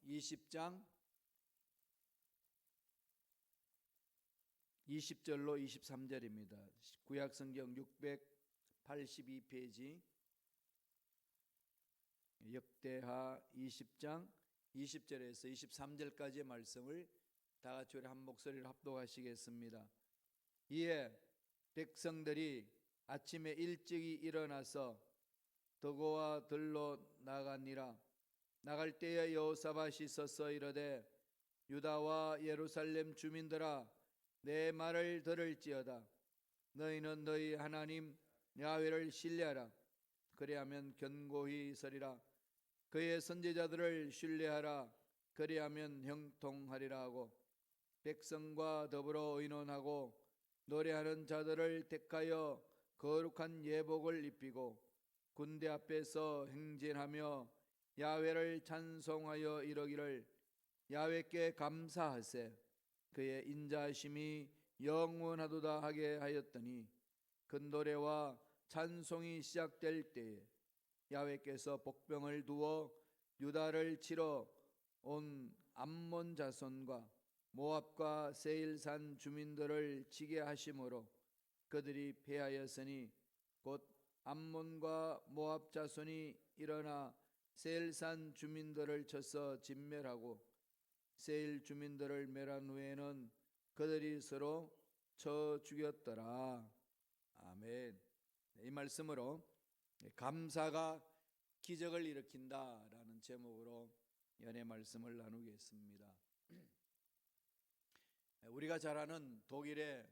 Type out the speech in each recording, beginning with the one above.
20장 20절로 23절입니다. 구약성경 682페이지 역대하 20장 20절에서 23절까지의 말씀을 다 같이 우리 한 목소리로 합독하시겠습니다. 이에 백성들이 아침에 일찍이 일어나서 더고와 들로 나가니라. 나갈 때에 여호사밧이 서서 이르되 유다와 예루살렘 주민들아 내 말을 들을지어다. 너희는 너희 하나님 야훼를 신뢰하라. 그리하면 견고히 서리라. 그의 선지자들을 신뢰하라. 그리하면 형통하리라 하고 백성과 더불어 의논하고 노래하는 자들을 택하여 거룩한 예복을 입히고 군대 앞에서 행진하며 야훼를 찬송하여 이르기를 야훼께 감사하세. 그의 인자하심이 영원하도다 하게 하였더니 큰 노래와 찬송이 시작될 때에 야훼께서 복병을 두어 유다를 치러 온 암몬 자손과 모압과 세일산 주민들을 치게 하심으로 그들이 패하였으니 곧 암몬과 모압 자손이 일어나 세일산 주민들을 쳐서 진멸하고 세일 주민들을 멸한 후에는 그들이 서로 쳐 죽였더라. 아멘. 이 말씀으로 감사가 기적을 일으킨다라는 제목으로 연애 말씀을 나누겠습니다. 우리가 잘 아는 독일의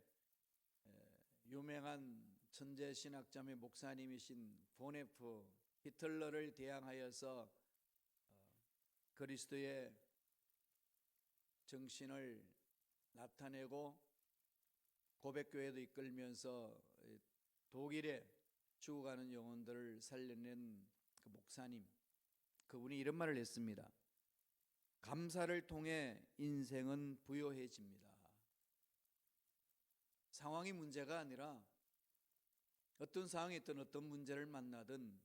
유명한 천재 신학자의 목사님이신 보네프, 히틀러를 대항하여서 그리스도의 정신을 나타내고 고백교회도 이끌면서 독일에 죽어가는 영혼들을 살려낸 그 목사님, 그분이 이런 말을 했습니다. 감사를 통해 인생은 부요해집니다. 상황이 문제가 아니라 어떤 상황에 있든 어떤 문제를 만나든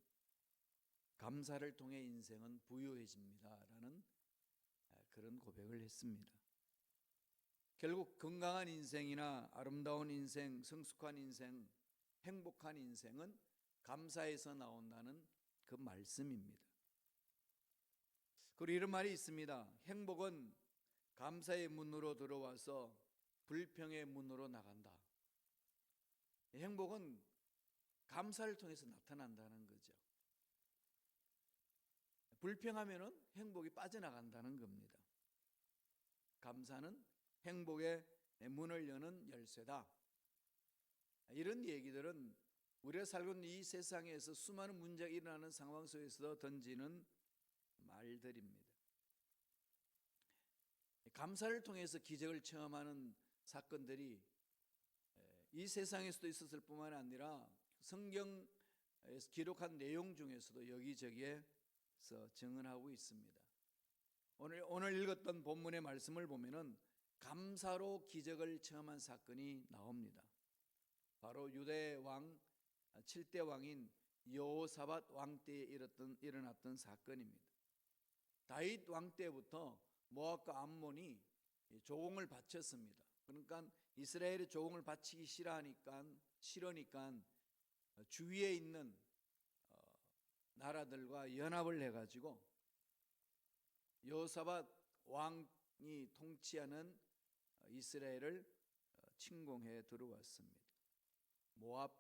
감사를 통해 인생은 부요해집니다 라는 그런 고백을 했습니다. 결국 건강한 인생이나 아름다운 인생, 성숙한 인생, 행복한 인생은 감사에서 나온다는 그 말씀입니다. 그리고 이런 말이 있습니다. 행복은 감사의 문으로 들어와서 불평의 문으로 나간다. 행복은 감사를 통해서 나타난다는 거죠. 불평하면은 행복이 빠져나간다는 겁니다. 감사는 행복의 문을 여는 열쇠다. 이런 얘기들은 우리가 살고 있는 이 세상에서 수많은 문제가 일어나는 상황 속에서 던지는 말들입니다. 감사를 통해서 기적을 체험하는 사건들이 이 세상에서도 있었을 뿐만 아니라 성경에서 기록한 내용 중에서도 여기저기에서 증언하고 있습니다. 오늘 읽었던 본문의 말씀을 보면은 감사로 기적을 체험한 사건이 나옵니다. 바로 유대 왕 7대 왕인 여호사밧 왕 때에 일어났던 사건입니다. 다윗 왕 때부터 모압과 암몬이 조공을 바쳤습니다. 그러니까 이스라엘의 조공을 바치기 싫으니까 주위에 있는 나라들과 연합을 해가지고 여호사밧 왕이 통치하는 이스라엘을 침공해 들어왔습니다. 모압,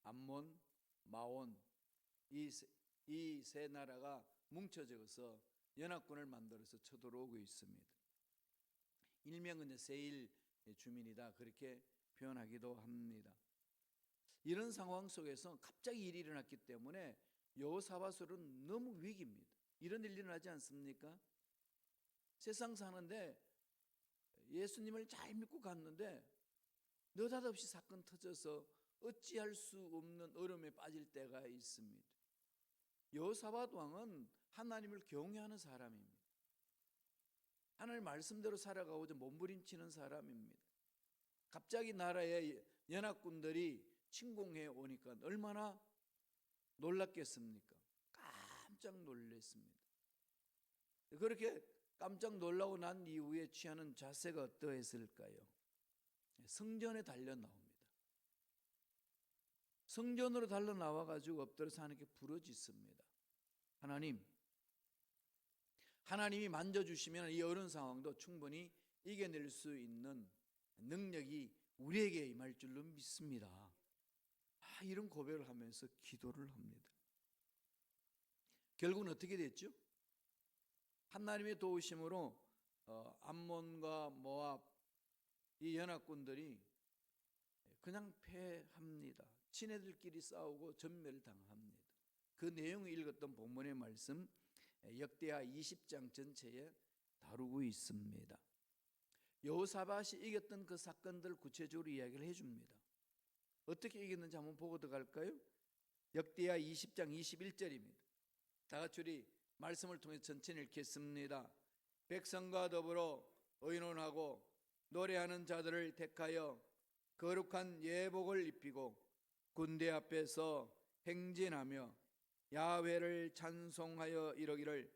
암몬, 마온 이 세 나라가 뭉쳐져서 연합군을 만들어서 쳐들어오고 있습니다. 일명은 세일 주민이다 그렇게 표현하기도 합니다. 이런 상황 속에서 갑자기 일이 일어났기 때문에 여호사밧은 너무 위기입니다. 이런 일 일어나지 않습니까? 세상 사는데 예수님을 잘 믿고 갔는데 느닷없이 사건 터져서 어찌할 수 없는 어려움에 빠질 때가 있습니다. 여호사밧 왕은 하나님을 경외하는 사람입니다. 하나님 말씀대로 살아가고자 몸부림치는 사람입니다. 갑자기 나라의 연합군들이 침공해 오니까 얼마나 놀랐겠습니까? 깜짝 놀랐습니다. 그렇게 깜짝 놀라고 난 이후에 취하는 자세가 어떠했을까요? 성전에 달려 나옵니다. 성전으로 달려 나와가지고 엎드려서 하나님께 부르짖습니다. 하나님이 만져주시면 이 어려운 상황도 충분히 이겨낼 수 있는 능력이 우리에게 임할 줄로 믿습니다. 이런 고백을 하면서 기도를 합니다. 결국은 어떻게 됐죠? 하나님의 도우심으로 암몬과 모압 이 연합군들이 그냥 패합니다. 친애들끼리 싸우고 전멸당합니다. 그 내용을 읽었던 본문의 말씀 역대하 20장 전체에 다루고 있습니다. 여호사밧이 이겼던 그 사건들 구체적으로 이야기를 해줍니다. 어떻게 이겼는지 한번 보고 들어갈까요? 역대하 20장 21절입니다. 다 같이 우리 말씀을 통해 천천히 읽겠습니다. 백성과 더불어 의논하고 노래하는 자들을 택하여 거룩한 예복을 입히고 군대 앞에서 행진하며 야훼를 찬송하여 이르기를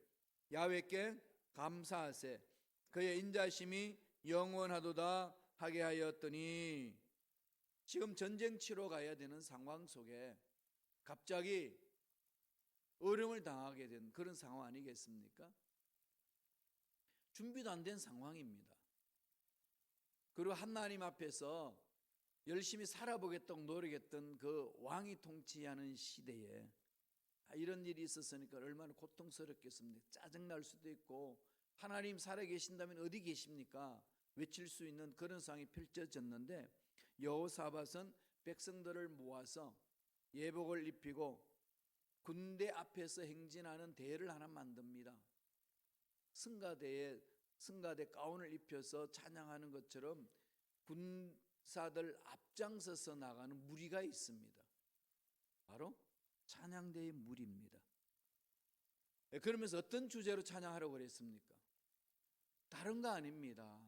야훼께 감사하세 그의 인자심이 영원하도다 하게 하였더니, 지금 전쟁 치러 가야 되는 상황 속에 갑자기 어려움을 당하게 된 그런 상황 아니겠습니까? 준비도 안 된 상황입니다. 그리고 하나님 앞에서 열심히 살아보겠다고 노력했던 그 왕이 통치하는 시대에 이런 일이 있었으니까 얼마나 고통스럽겠습니까? 짜증날 수도 있고, 하나님 살아계신다면 어디 계십니까? 외칠 수 있는 그런 상황이 펼쳐졌는데, 여호사밧은 백성들을 모아서 예복을 입히고 군대 앞에서 행진하는 대회를 하나 만듭니다. 승가대 가운을 입혀서 찬양하는 것처럼 군사들 앞장서서 나가는 무리가 있습니다. 바로 찬양대의 무리입니다. 그러면서 어떤 주제로 찬양하라고 그랬습니까? 다른 거 아닙니다.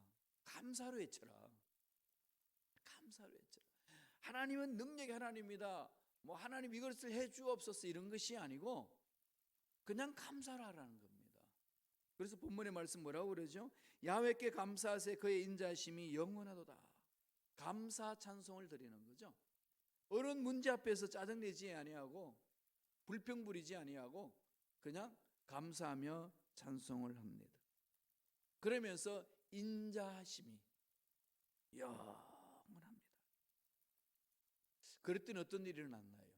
감사로 외쳐라. 감사로 외쳐라. 하나님은 능력의 하나님입니다. 뭐 하나님 이것을 해주옵소서 이런 것이 아니고 그냥 감사를 하라는 겁니다. 그래서 본문의 말씀 뭐라고 그러죠? 야훼께 감사하세 그의 인자심이 영원하도다. 감사 찬송을 드리는 거죠. 어려운 문제 앞에서 짜증내지 아니하고 불평 부리지 아니하고 그냥 감사하며 찬송을 합니다. 그러면서 인자심이 영원합니다. 그랬더니 어떤 일이 일어났나요?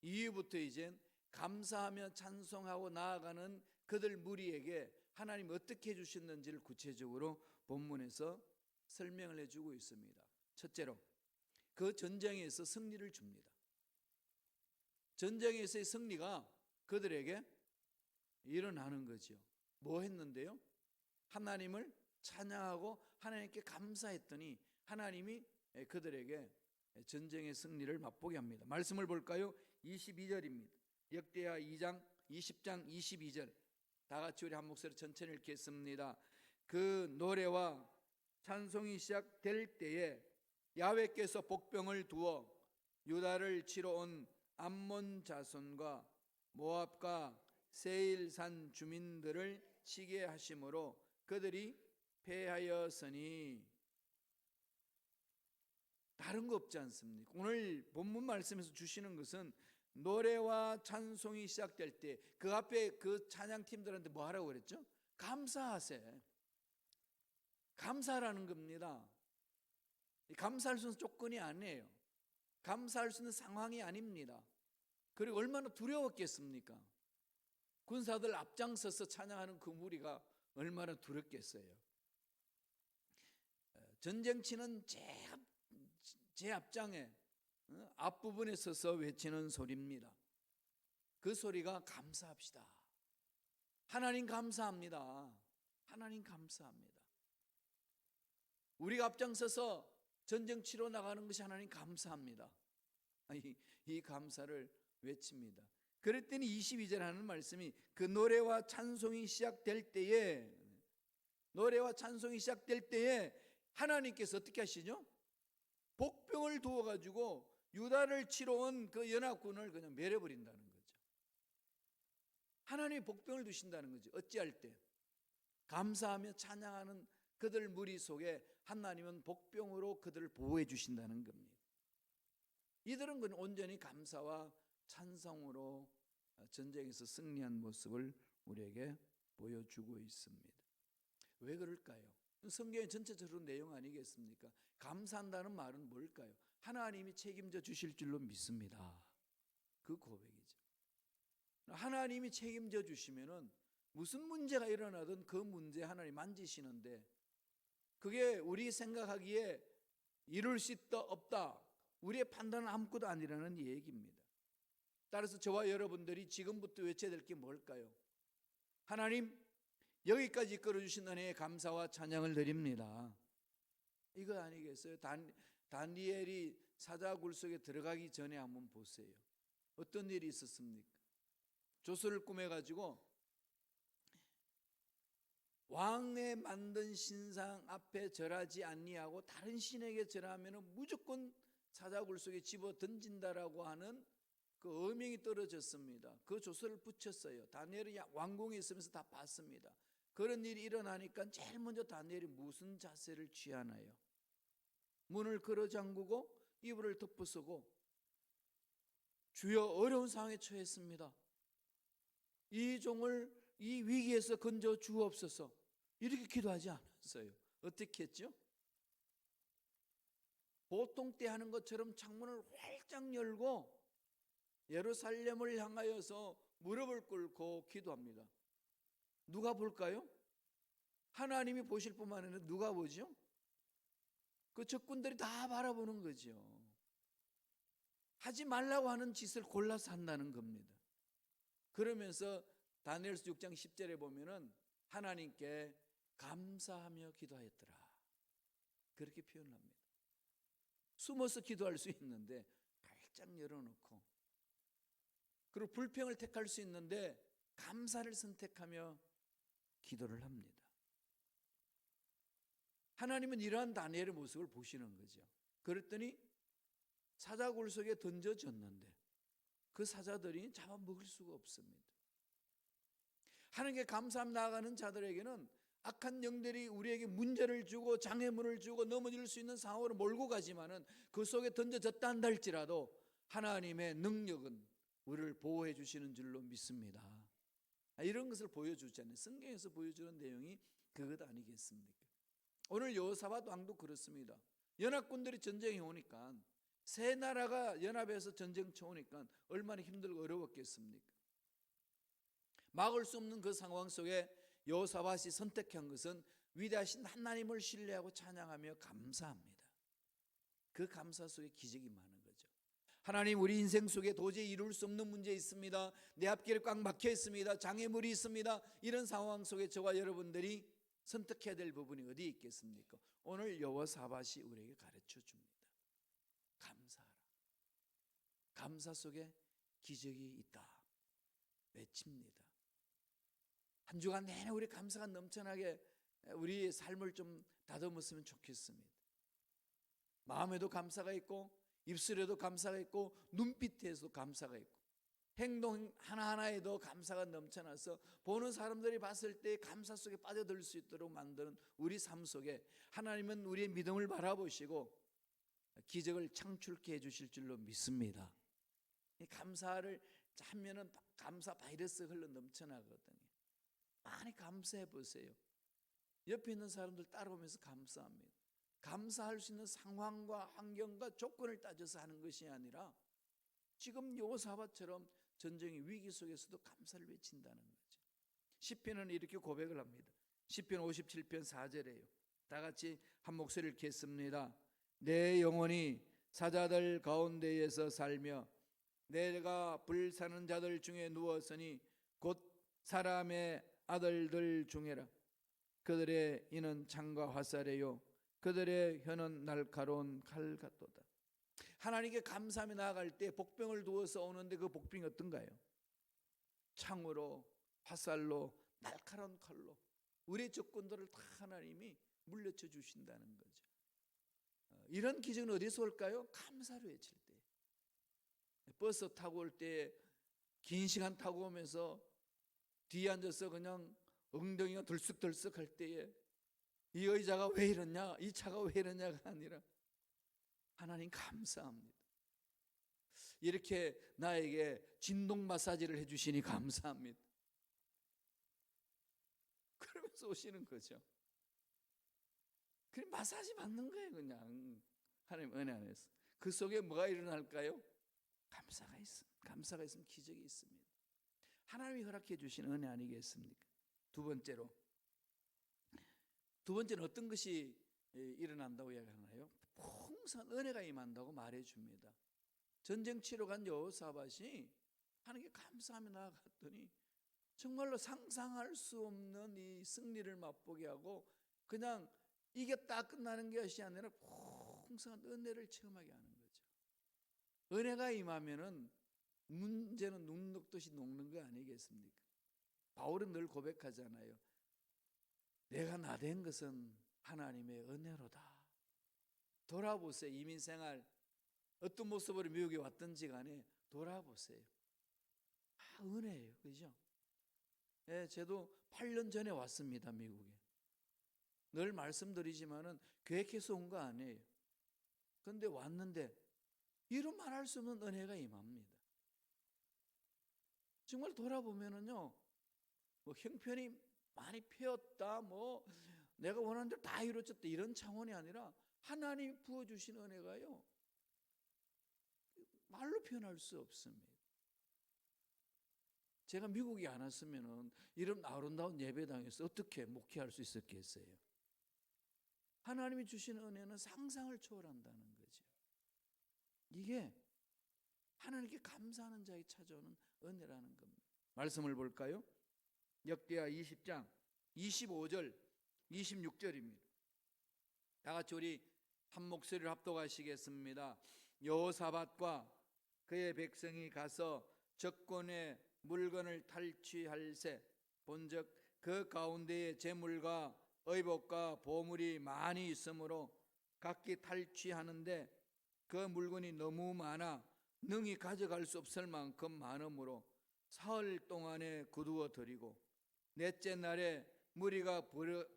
이후부터 이젠 감사하며 찬송하고 나아가는 그들 무리에게 하나님 어떻게 해주셨는지를 구체적으로 본문에서 설명을 해주고 있습니다. 첫째로 그 전쟁에서 승리를 줍니다. 전쟁에서의 승리가 그들에게 일어나는 거죠. 뭐 했는데요? 하나님을 찬양하고 하나님께 감사했더니 하나님이 그들에게 전쟁의 승리를 맛보게 합니다. 말씀을 볼까요? 22절입니다. 역대하 2장 20장 22절 다 같이 우리 한 목소리 천천히 읽겠습니다. 그 노래와 찬송이 시작될 때에 야훼께서 복병을 두어 유다를 치러 온 암몬 자손과 모압과 세일산 주민들을 치게 하심으로 그들이 패하였으니. 다른 거 없지 않습니까? 오늘 본문 말씀에서 주시는 것은 노래와 찬송이 시작될 때 그 앞에 그 찬양팀들한테 뭐 하라고 그랬죠? 감사하세. 감사라는 겁니다. 감사할 수 있는 조건이 아니에요. 감사할 수 있는 상황이 아닙니다. 그리고 얼마나 두려웠겠습니까? 군사들 앞장서서 찬양하는 그 무리가 얼마나 두렵겠어요. 전쟁치는 제 앞장에 앞부분에 서서 외치는 소리입니다. 그 소리가 감사합시다. 하나님 감사합니다. 하나님 감사합니다. 우리가 앞장서서 전쟁 치러 나가는 것이 하나님 감사합니다. 이 감사를 외칩니다. 그랬더니 22절 하는 말씀이 그 노래와 찬송이 시작될 때에 하나님께서 어떻게 하시죠? 복병을 두어가지고 유다를 치러 온 그 연합군을 그냥 멸해버린다는 거죠. 하나님이 복병을 두신다는 거죠. 어찌할 때 감사하며 찬양하는 그들 무리 속에 하나님은 복병으로 그들을 보호해 주신다는 겁니다. 이들은 온전히 감사와 찬송으로 전쟁에서 승리한 모습을 우리에게 보여주고 있습니다. 왜 그럴까요? 성경의 전체적으로 내용 아니겠습니까? 감사한다는 말은 뭘까요? 하나님이 책임져 주실 줄로 믿습니다. 그 고백이죠. 하나님이 책임져 주시면은 무슨 문제가 일어나든 그 문제 하나님 만지시는데, 그게 우리 생각하기에 이룰 수 있다 없다, 우리의 판단은 아무것도 아니라는 얘기입니다. 따라서 저와 여러분들이 지금부터 외쳐야 될 게 뭘까요? 하나님, 여기까지 이끌어 주신 은혜에 감사와 찬양을 드립니다. 이거 아니겠어요? 다니엘이 사자굴 속에 들어가기 전에 한번 보세요. 어떤 일이 있었습니까? 조서를 꾸며가지고 왕의 만든 신상 앞에 절하지 아니하고 다른 신에게 절하면 무조건 사자굴 속에 집어 던진다라고 하는 그 어명이 떨어졌습니다. 그 조서를 붙였어요. 다니엘이 왕궁에 있으면서 다 봤습니다. 그런 일이 일어나니까 제일 먼저 다니엘이 무슨 자세를 취하나요? 문을 걸어 잠그고 이불을 덮어쓰고, 주여 어려운 상황에 처했습니다. 이 종을 이 위기에서 건져 주옵소서, 이렇게 기도하지 않았어요. 어떻게 했죠? 보통 때 하는 것처럼 창문을 활짝 열고 예루살렘을 향하여서 무릎을 꿇고 기도합니다. 누가 볼까요? 하나님이 보실 뿐만 아니라 누가 보죠? 그 적군들이 다 바라보는 거죠. 하지 말라고 하는 짓을 골라서 한다는 겁니다. 그러면서 다니엘서 6장 10절에 보면은 하나님께 감사하며 기도하였더라, 그렇게 표현합니다. 숨어서 기도할 수 있는데 활짝 열어놓고, 그리고 불평을 택할 수 있는데 감사를 선택하며 기도를 합니다. 하나님은 이러한 다니엘의 모습을 보시는 거죠. 그랬더니 사자굴 속에 던져졌는데 그 사자들이 잡아먹을 수가 없습니다. 하나님께 감사하며 나아가는 자들에게는 악한 영들이 우리에게 문제를 주고 장애물을 주고 넘어질 수 있는 상황으로 몰고 가지만은 그 속에 던져졌다 한다 할지라도 하나님의 능력은 우리를 보호해 주시는 줄로 믿습니다. 이런 것을 보여주잖아요. 성경에서 보여주는 내용이 그것 아니겠습니까? 오늘 여호사밧 왕도 그렇습니다. 연합군들이 전쟁에 오니까, 세 나라가 연합해서 전쟁 쳐오니까 얼마나 힘들고 어려웠겠습니까? 막을 수 없는 그 상황 속에 여호사밧이 선택한 것은 위대하신 하나님을 신뢰하고 찬양하며 감사합니다. 그 감사 속에 기적이 많은 거죠. 하나님, 우리 인생 속에 도저히 이룰 수 없는 문제 있습니다. 내 앞길에 꽉 막혀 있습니다. 장애물이 있습니다. 이런 상황 속에 저와 여러분들이 선택해야 될 부분이 어디 있겠습니까? 오늘 여호사밧이 우리에게 가르쳐 줍니다. 감사하라. 감사 속에 기적이 있다 외칩니다. 한 주간 내내 우리 감사가 넘쳐나게 우리 삶을 좀 다듬었으면 좋겠습니다. 마음에도 감사가 있고, 입술에도 감사가 있고, 눈빛에도 감사가 있고, 행동 하나하나에도 감사가 넘쳐나서 보는 사람들이 봤을 때 감사 속에 빠져들 수 있도록 만드는 우리 삶 속에 하나님은 우리의 믿음을 바라보시고 기적을 창출케 해주실 줄로 믿습니다. 감사를 하면은 감사 바이러스 흘러 넘쳐나거든요. 많이 감사해 보세요. 옆에 있는 사람들 따라보면서 감사합니다. 감사할 수 있는 상황과 환경과 조건을 따져서 하는 것이 아니라 지금 여호사밧처럼 전쟁의 위기 속에서도 감사를 외친다는 거죠. 시편은 이렇게 고백을 합니다. 시편 57편 4절에요. 다 같이 한 목소리를 읽겠습니다. 내 영혼이 사자들 가운데에서 살며 내가 불사는 자들 중에 누웠으니 곧 사람의 아들들 중에라. 그들의 이는 창과 화살이요 그들의 혀는 날카로운 칼 같도다. 하나님께 감사하며 나아갈 때 복병을 두어서 오는데 그 복병이 어떤가요? 창으로, 화살로, 날카로운 칼로 우리의 적군들을 다 하나님이 물리쳐 주신다는 거죠. 이런 기적은 어디서 올까요? 감사로 외칠 때. 버스 타고 올 때 긴 시간 타고 오면서 뒤에 앉아서 그냥 엉덩이가 들썩들썩 할 때에 이 의자가 왜 이러냐, 이 차가 왜 이러냐가 아니라 하나님 감사합니다. 이렇게 나에게 진동 마사지를 해주시니 감사합니다. 그러면서 오시는 거죠. 그냥 마사지 받는 거예요. 그냥 하나님 은혜 안에서. 그 속에 뭐가 일어날까요? 감사가 있으면 기적이 있습니다. 하나님이 허락해 주신 은혜 아니겠습니까? 두 번째는 어떤 것이 일어난다고 이야기하나요? 풍성한 은혜가 임한다고 말해줍니다. 전쟁 치러 간 여호사밧이 하나님께 감사하며 나아갔더니 정말로 상상할 수 없는 이 승리를 맛보게 하고 그냥 이겼다 끝나는 것이 아니라 풍성한 은혜를 체험하게 하는 거죠. 은혜가 임하면은 문제는 눈 녹듯이 녹는 거 아니겠습니까? 바울은 늘 고백하잖아요. 내가 나된 것은 하나님의 은혜로다. 돌아보세요. 이민생활 어떤 모습으로 미국에 왔든지 간에 돌아보세요. 은혜예요. 그죠? 예, 저도 8년 전에 왔습니다. 미국에. 늘 말씀드리지만은 계획해서 온 거 아니에요. 그런데 왔는데 이루 말할 수 없는 은혜가 임합니다. 정말 돌아보면은요, 뭐 형편이 많이 펴었다, 뭐 내가 원하는 대로 다 이루어졌다 이런 차원이 아니라 하나님이 부어주신 은혜가요 말로 표현할 수 없습니다. 제가 미국에 안 왔으면은 이런 아름다운 예배당에서 어떻게 목회할 수 있었겠어요? 하나님이 주신 은혜는 상상을 초월한다는 거죠. 이게 하나님께 감사하는 자에 찾아오는 은혜라는 겁니다. 말씀을 볼까요? 역대하 20장 25절 26절입니다. 다 같이 우리 한 목소리를 합독하시겠습니다. 여호사밧과 그의 백성이 가서 적군의 물건을 탈취할세 본즉 그 가운데에 재물과 의복과 보물이 많이 있으므로 각기 탈취하는데 그 물건이 너무 많아 능히 가져갈 수 없을 만큼 많으므로 사흘 동안에 거두어 드리고 넷째 날에 무리가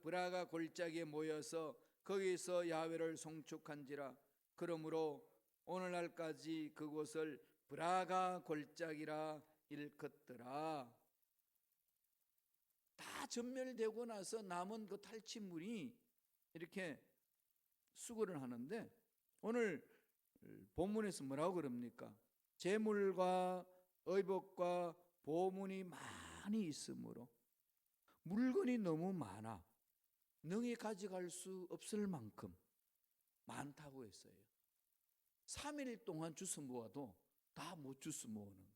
브라가 골짜기에 모여서 거기서 야훼를 송축한지라. 그러므로 오늘날까지 그곳을 브라가 골짜기라 일컫더라. 다 전멸되고 나서 남은 그 탈취물이 이렇게 수거를 하는데 오늘 본문에서 뭐라고 그럽니까? 재물과 의복과 보물이 많이 있으므로 물건이 너무 많아 능히 가져갈 수 없을 만큼 많다고 했어요. 3일 동안 주워 모아도 다 못 주워 모으는 거예요.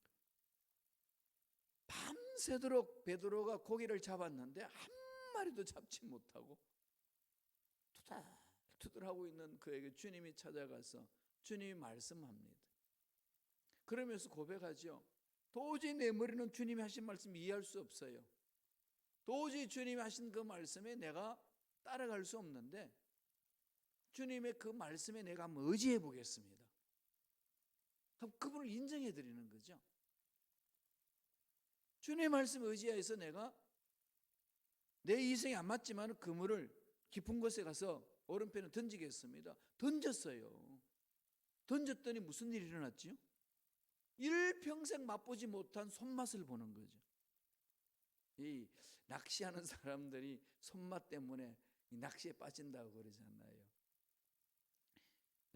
밤새도록 베드로가 고기를 잡았는데 한 마리도 잡지 못하고 투덜투덜하고 있는 그에게 주님이 찾아가서 주님이 말씀합니다. 그러면서 고백하죠. 도저히 내 머리는 주님이 하신 말씀 이해할 수 없어요. 도저히 주님이 하신 그 말씀에 내가 따라갈 수 없는데 주님의 그 말씀에 내가 한번 의지해 보겠습니다. 그럼 그분을 인정해 드리는 거죠. 주님의 말씀에 의지해서 내가 내 이성이 안 맞지만 그물을 깊은 곳에 가서 오른편에 던지겠습니다. 던졌어요. 던졌더니 무슨 일이 일어났지요? 일평생 맛보지 못한 손맛을 보는 거죠. 이 낚시하는 사람들이 손맛 때문에 이 낚시에 빠진다고 그러잖아요.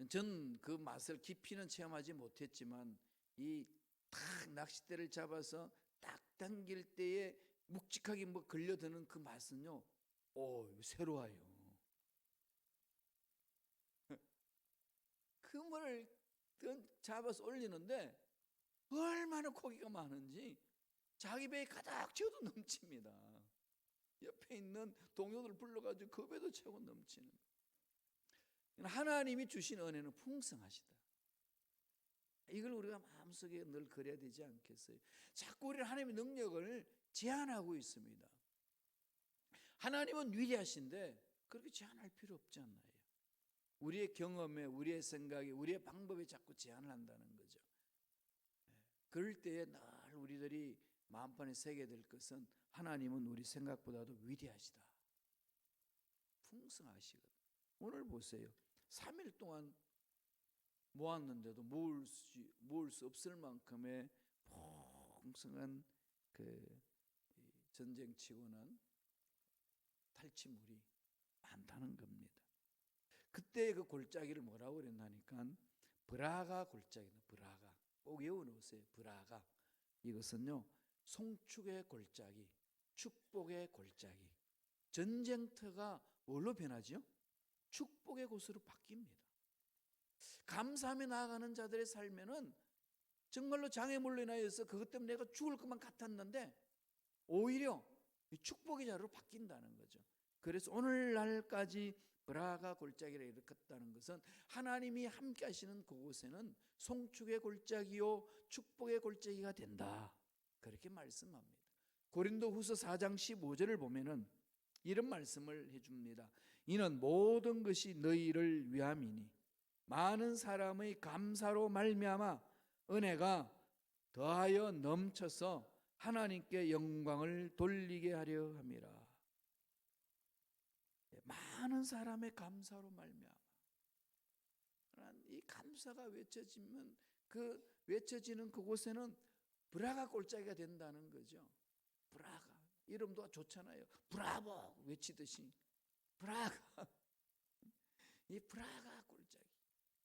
전 그 맛을 깊이는 체험하지 못했지만 이 탁 낚싯대를 잡아서 딱 당길 때에 묵직하게 뭐 걸려드는 그 맛은요, 새로워요. 그물을 잡아서 올리는데 얼마나 고기가 많은지 자기 배에 가득 채워도 넘칩니다. 옆에 있는 동료들 불러가지고 그 배도 채워 넘치는. 하나님이 주신 은혜는 풍성하시다. 이걸 우리가 마음속에 늘 그려야 되지 않겠어요? 자꾸 우리는 하나님의 능력을 제한하고 있습니다. 하나님은 위대하신데 그렇게 제한할 필요 없잖아요. 우리의 경험에, 우리의 생각에, 우리의 방법에 자꾸 제한을 한다는 거죠. 그럴 때에 늘 우리들이 마음판에 새게 될 것은 하나님은 우리 생각보다도 위대하시다. 풍성하시거든. 오늘 보세요. 3일 동안 모았는데도 모을 수 없을 만큼의 풍성한 그 전쟁치고는 탈취물이 많다는 겁니다. 그때 그 골짜기를 뭐라고 그랬나니까 브라가 골짜기다. 브라가 꼭 외워놓으세요. 브라가 이것은요 송축의 골짜기, 축복의 골짜기. 전쟁터가 뭘로 변하지요? 축복의 곳으로 바뀝니다. 감사하며 나아가는 자들의 삶에는 정말로 장애물로 인하여서 그것 때문에 내가 죽을 것만 같았는데 오히려 축복의 자로 바뀐다는 거죠. 그래서 오늘날까지 브라가 골짜기를 일으켰다는 것은 하나님이 함께 하시는 그곳에는 송축의 골짜기요 축복의 골짜기가 된다. 그렇게 말씀합니다. 고린도후서 4장 15절을 보면은 이런 말씀을 해줍니다. 이는 모든 것이 너희를 위함이니 많은 사람의 감사로 말미암아 은혜가 더하여 넘쳐서 하나님께 영광을 돌리게 하려 함이라. 많은 사람의 감사로 말미암아 이 감사가 외쳐지면 그 외쳐지는 그곳에는 브라가 골짜기가 된다는 거죠. 브라가 이름도 좋잖아요. 브라보 외치듯이 브라가 이 브라가 골짜기,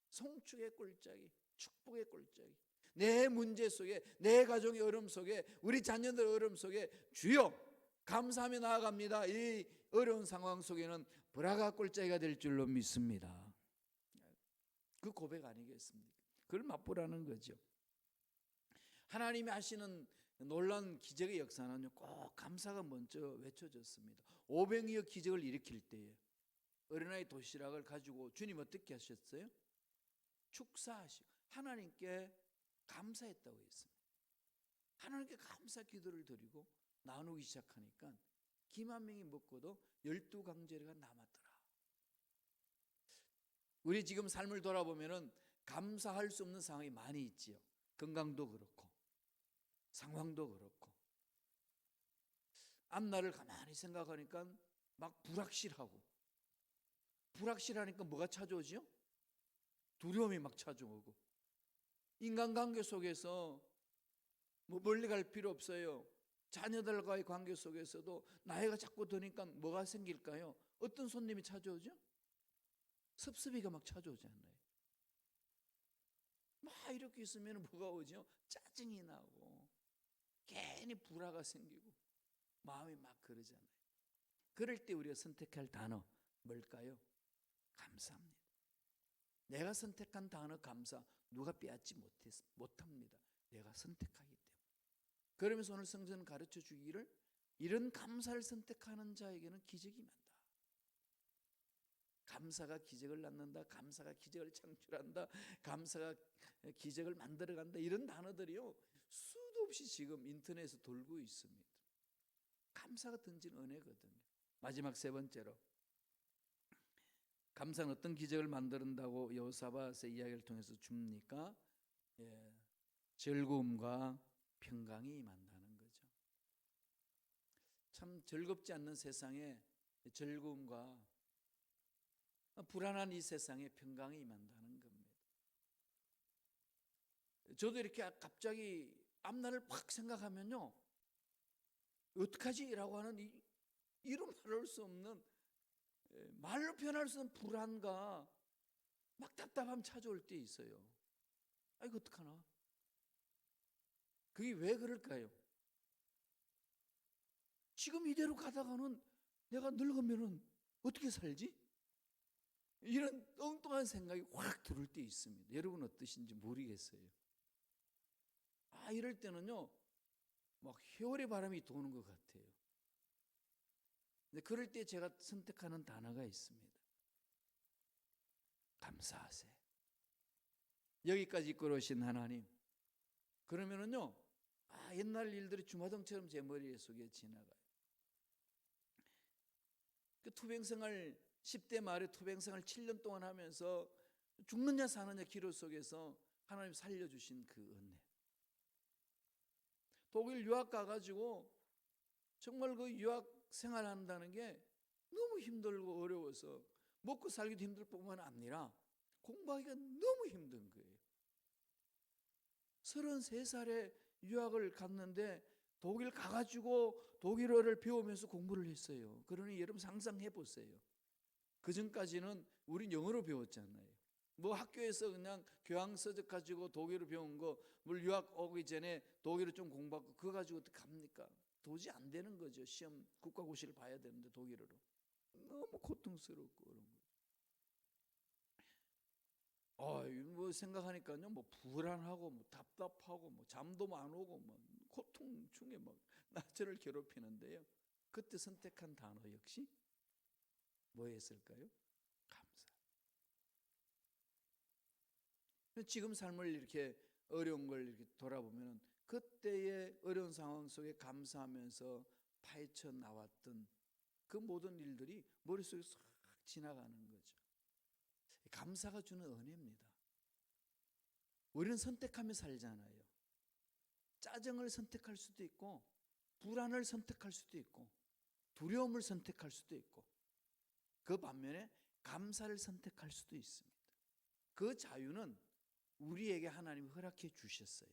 송축의 골짜기, 축복의 골짜기. 내 문제 속에, 내 가정의 어려움 속에, 우리 자녀들의 어려움 속에 주여 감사하며 나아갑니다. 이 어려운 상황 속에는 브라가 골짜기가 될 줄로 믿습니다. 그 고백 아니겠습니까? 그걸 맛보라는 거죠. 하나님이 하시는 놀라운 기적의 역사는요 꼭 감사가 먼저 외쳐졌습니다. 500여 기적을 일으킬 때에 어린아이 도시락을 가지고 주님 어떻게 하셨어요? 축사하시고 하나님께 감사했다고 했습니다. 하나님께 감사 기도를 드리고 나누기 시작하니까 기만 명이 먹고도 12강제가 남았더라. 우리 지금 삶을 돌아보면은 감사할 수 없는 상황이 많이 있지요. 건강도 그렇고 상황도 그렇고 앞날을 가만히 생각하니까 막 불확실하니까 뭐가 찾아오지요? 두려움이 막 찾아오고 인간관계 속에서 뭐 멀리 갈 필요 없어요. 자녀들과의 관계 속에서도 나이가 자꾸 드니까 뭐가 생길까요? 어떤 손님이 찾아오죠? 섭섭이가 막 찾아오잖아요. 막 이렇게 있으면 뭐가 오죠? 짜증이 나고 괜히 불화가 생기고 마음이 막 그러잖아요. 그럴 때 우리가 선택할 단어 뭘까요? 감사합니다. 내가 선택한 단어 감사 누가 빼앗지 못합니다. 내가 선택하기 때문에. 그러면서 오늘 성전은 가르쳐 주기를 이런 감사를 선택하는 자에게는 기적이 난다. 감사가 기적을 낳는다. 감사가 기적을 창출한다. 감사가 기적을 만들어간다. 이런 단어들이요 수도 없이 지금 인터넷에 돌고 있습니다. 감사가 던진 은혜거든요. 마지막 세 번째로 감사는 어떤 기적을 만든다고 여호사밧의 이야기를 통해서 줍니까? 즐거움과 평강이 임한다는 거죠. 참 즐겁지 않는 세상에 즐거움과 불안한 이 세상에 평강이 임한다는 겁니다. 저도 이렇게 갑자기 앞날을 확 생각하면요 어떡하지? 라고 하는 이루 말할 수 없는 말로 표현할 수 없는 불안과 막 답답함 찾아올 때 있어요. 이거 어떡하나? 그게 왜 그럴까요? 지금 이대로 가다가는 내가 늙으면 어떻게 살지? 이런 엉뚱한 생각이 확 들을 때 있습니다. 여러분 어떠신지 모르겠어요. 이럴 때는요 막 회오리 바람이 도는 것 같아요. 근데 그럴 때 제가 선택하는 단어가 있습니다. 감사하세요. 여기까지 이끌어오신 하나님. 그러면은요 옛날 일들이 주마등처럼 제 머리 속에 지나가요. 그 투병생활 10대 말에 투병생활 7년 동안 하면서 죽느냐 사느냐 기로 속에서 하나님 살려주신 그 은혜. 독일 유학 가가지고 정말 그 유학 생활한다는 게 너무 힘들고 어려워서 먹고 살기도 힘들 뿐만 아니라 공부하기가 너무 힘든 거예요. 33살에 유학을 갔는데 독일 가가지고 독일어를 배우면서 공부를 했어요. 그러니 여러분 상상해 보세요. 그 전까지는 우린 영어로 배웠잖아요. 뭐 학교에서 그냥 교양서적 가지고 독일어 배운 거, 뭘 유학 오기 전에 독일어 좀 공부하고 그거 가지고 어떻게 합니까? 도저히 안 되는 거죠. 시험 국가고시를 봐야 되는데 독일어로. 너무 고통스럽고 그런 거죠. 뭐 생각하니까요, 뭐 불안하고, 뭐 답답하고, 뭐 잠도 안 오고, 뭐 고통 중에 막 나를 괴롭히는데요. 그때 선택한 단어 역시 뭐였을까요? 감사. 지금 삶을 이렇게 어려운 걸 이렇게 돌아보면 그때의 어려운 상황 속에 감사하면서 파헤쳐 나왔던 그 모든 일들이 머릿속에 싹 지나가는 거죠. 감사가 주는 은혜입니다. 우리는 선택하며 살잖아요. 짜증을 선택할 수도 있고, 불안을 선택할 수도 있고, 두려움을 선택할 수도 있고, 그 반면에 감사를 선택할 수도 있습니다. 그 자유는 우리에게 하나님이 허락해 주셨어요.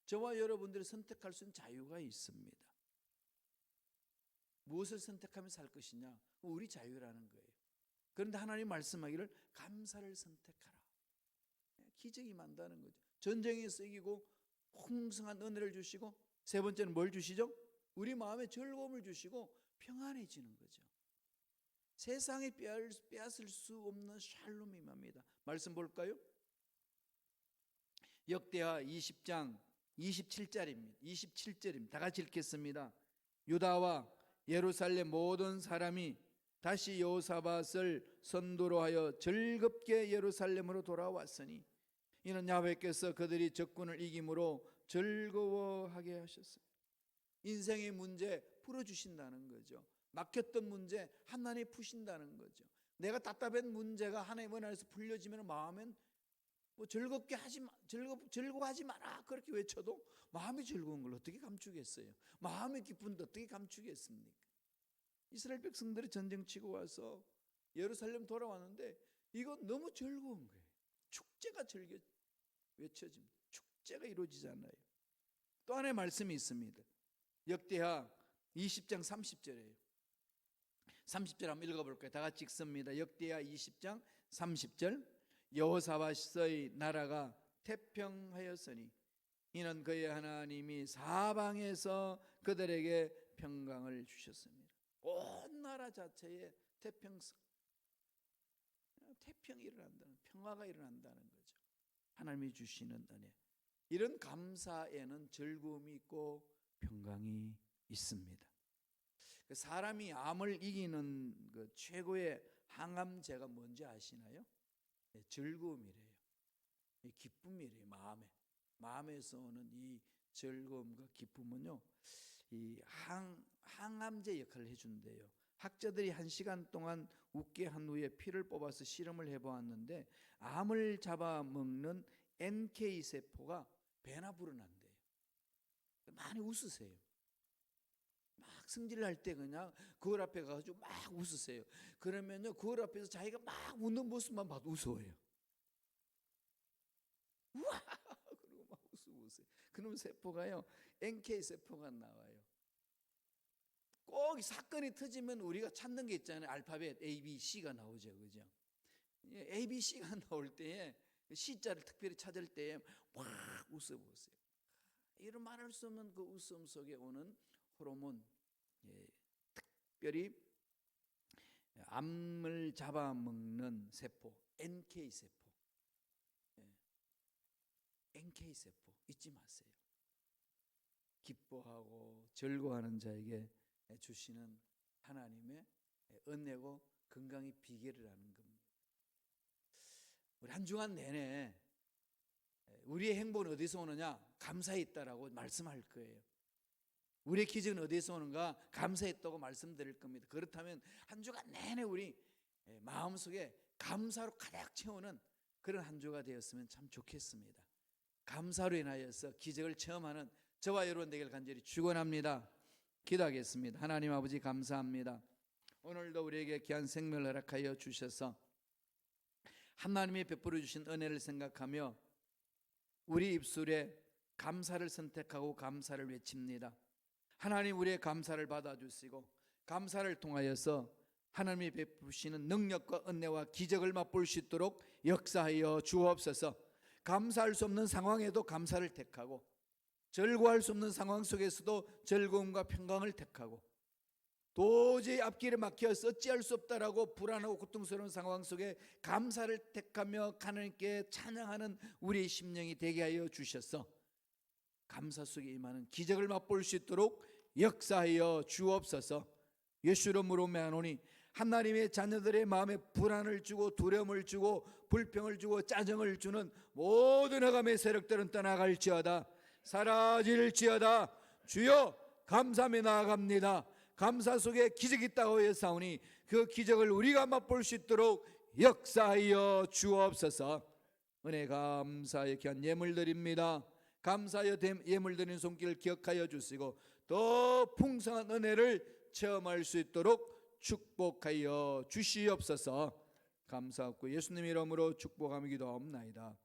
저와 여러분들이 선택할 수 있는 자유가 있습니다. 무엇을 선택하며 살 것이냐? 우리 자유라는 거예요. 그런데 하나님 말씀하기를 감사를 선택하라. 기적이 만다는 거죠. 전쟁에 쓰이고 풍성한 은혜를 주시고, 세 번째는 뭘 주시죠? 우리 마음에 즐거움을 주시고 평안해지는 거죠. 세상에 빼앗을 수 없는 샬롬이 임합니다. 말씀 볼까요? 역대하 20장 27절입니다. 27절입니다. 다 같이 읽겠습니다. 유다와 예루살렘 모든 사람이 다시 여호사밧을 선도로 하여 즐겁게 예루살렘으로 돌아왔으니 이는 야훼께서 그들이 적군을 이김으로 즐거워하게 하셨어요. 인생의 문제 풀어주신다는 거죠. 막혔던 문제 하나님 푸신다는 거죠. 내가 답답한 문제가 하나님 은혜에서 풀려지면 마음은 뭐 즐거워하지 마라 그렇게 외쳐도 마음이 즐거운 걸 어떻게 감추겠어요? 마음이 기쁜데 어떻게 감추겠습니까? 이스라엘 백성들이 전쟁 치고 와서 예루살렘 돌아왔는데 이거 너무 즐거운 거예요. 축제가 외쳐집니다. 축제가 이루어지잖아요. 또 하나의 말씀이 있습니다. 역대하 20장 30절이에요. 30절 한번 읽어볼까요? 다 같이 읽습니다. 역대하 20장 30절. 여호사밧의 나라가 태평하였으니 이는 그의 하나님이 사방에서 그들에게 평강을 주셨습니다. 온 나라 자체에 태평이 일어난다는, 평화가 일어난다는 거죠. 하나님이 주시는 은혜. 이런 감사에는 즐거움이 있고 평강이 있습니다. 사람이 암을 이기는 그 최고의 항암제가 뭔지 아시나요? 즐거움이래요. 기쁨이래요. 마음에서 오는 이 즐거움과 기쁨은요, 이 항암제 역할을 해준대요. 학자들이 1시간 동안 웃게 한 후에 피를 뽑아서 실험을 해보았는데 암을 잡아먹는 NK 세포가 배나 불어난대요. 많이 웃으세요. 막 승질날 때 그냥 거울 앞에 가가지고 막 웃으세요. 그러면요, 거울 앞에서 자기가 막 웃는 모습만 봐도 웃어요. 우와! 그러고 막 웃으세요. 그럼 세포가요, NK 세포가 나와요. 꼭 사건이 터지면 우리가 찾는 게 있잖아요. 알파벳 A, B, C가 나오죠, 그죠? A, B, C가 나올 때에 C자를 특별히 찾을 때에 막 웃어보세요. 이런 말할 수 없는 그 웃음 속에 오는 호르몬, 특별히 암을 잡아먹는 세포, NK 세포, NK 세포 잊지 마세요. 기뻐하고 즐거워하는 자에게 주시는 하나님의 은혜고 건강의 비결이라는 겁니다. 우리 한 주간 내내 우리의 행복은 어디서 오느냐? 감사에 있다라고 말씀할 거예요. 우리의 기적은 어디서 오는가? 감사에 있다고 말씀드릴 겁니다. 그렇다면 한 주간 내내 우리 마음속에 감사로 가득 채우는 그런 한 주가 되었으면 참 좋겠습니다. 감사로 인하여서 기적을 체험하는 저와 여러분 되길 간절히 축원합니다. 기도하겠습니다. 하나님 아버지 감사합니다. 오늘도 우리에게 귀한 생명을 허락하여 주셔서 하나님이 베풀어 주신 은혜를 생각하며 우리 입술에 감사를 선택하고 감사를 외칩니다. 하나님 우리의 감사를 받아주시고 감사를 통하여서 하나님이 베푸시는 능력과 은혜와 기적을 맛볼 수 있도록 역사하여 주옵소서. 감사할 수 없는 상황에도 감사를 택하고 즐거워할 수 없는 상황 속에서도 즐거움과 평강을 택하고 도저히 앞길에 막혀서 어찌할 수 없다라고 불안하고 고통스러운 상황 속에 감사를 택하며 하나님께 찬양하는 우리의 심령이 되게 하여 주셔서 감사 속에 임하는 기적을 맛볼 수 있도록 역사하여 주옵소서. 예수 이름으로 매하노니 하나님의 자녀들의 마음에 불안을 주고 두려움을 주고 불평을 주고 짜증을 주는 모든 흑암의 세력들은 떠나갈지어다, 사라질지어다. 주여 감사하며 나아갑니다. 감사 속에 기적이 있다고 하였사오니 그 기적을 우리가 맛볼 수 있도록 역사하여 주옵소서. 은혜 감사의 귀한 예물 드립니다. 감사하여 예물 드리는 손길을 기억하여 주시고 더 풍성한 은혜를 체험할 수 있도록 축복하여 주시옵소서. 감사하고 예수님 이름으로 축복하며 기도하옵나이다.